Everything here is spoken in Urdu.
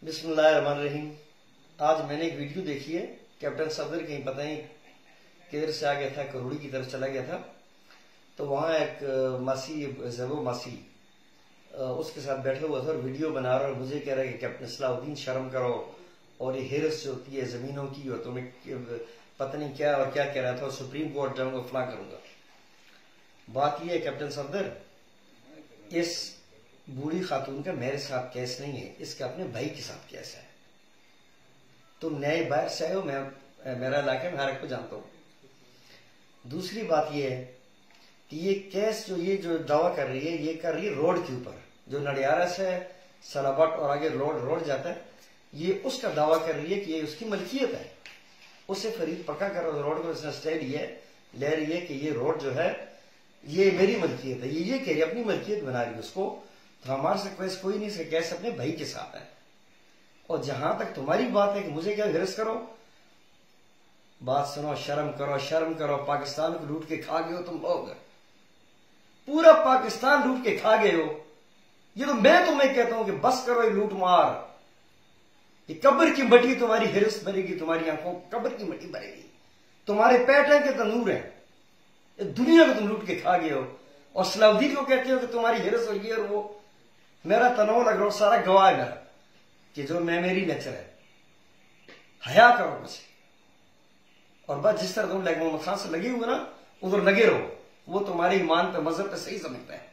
بسم اللہ الرحمن الرحیم۔ آج میں نے ایک ویڈیو دیکھی ہے، کیپٹن صفدر کہیں پتہ نہیں کدھر سے آ گیا تھا، کروڑی کی طرف چلا گیا تھا، تو وہاں ایک ماسی زیبو ماسی اس کے ساتھ بیٹھے ہوا تھا اور ویڈیو بنا رہا اور مجھے کہہ رہا ہے کہ کیپٹن صلاح الدین شرم کرو، اور یہ ہیرس جو ہوتی ہے زمینوں کی، اور تمہیں پتہ نہیں کیا اور کیا کہہ رہا تھا، اور سپریم کورٹ جاؤں گا فلاں کروں گا۔ بات یہ ہے کیپٹن صفدر، اس بوڑھی خاتون کا میرے ساتھ کیس نہیں ہے، اس کا اپنے بھائی کے ساتھ کیس ہے۔ تم نئے باہر سے آئے ہو، میں میرا علاقہ میں ہر ایک کو جانتا ہوں۔ دوسری بات یہ ہے کہ یہ کیس جو دعویٰ کر رہی ہے، یہ کر رہی ہے روڈ کے اوپر، جو نڈیارہ سے سلابٹ اور آگے روڈ جاتا ہے، یہ اس کا دعویٰ کر رہی ہے کہ یہ اس کی ملکیت ہے۔ اسے فرید پکا کر روڈ کو اس نے سٹے لے رہی ہے کہ یہ روڈ جو ہے یہ میری ملکیت ہے، یہ کہہ رہی ہے، اپنی ملکیت بنا رہی ہے اس کو۔ تو ہمارے سے کیس کوئی نہیں، سے کیس اپنے بھائی کے ساتھ ہے۔ اور جہاں تک تمہاری بات ہے کہ مجھے کیا ہرس کرو، بات سنو، شرم کرو، پاکستان کو لوٹ کے کھا گئے ہو تم لوگ، پورا پاکستان لوٹ کے کھا گئے ہو۔ یہ تو میں تمہیں کہتا ہوں کہ بس کرو یہ لوٹ مار، یہ قبر کی مٹی تمہاری ہرس بھرے گی، تمہاری آنکھوں قبر کی مٹی بھرے گی، تمہارے پیٹ ہیں کہ تندور ہیں، دنیا کو تم لوٹ کے کھا گئے ہو۔ اور صلاح الدین کو کہتے ہو کہ تمہاری ہرس اور یہ اور وہ۔ میرا تنوع لگ رہا سارا گواہ ہے میرا کہ جو میری نیچر ہے، حیا کرو مجھ سے۔ اور بس جس طرح تم محمد خان سے لگے ہوئے نا، ادھر لگے رہو، وہ تمہارے ایمان پہ، مذہب پہ صحیح سمجھتا ہے۔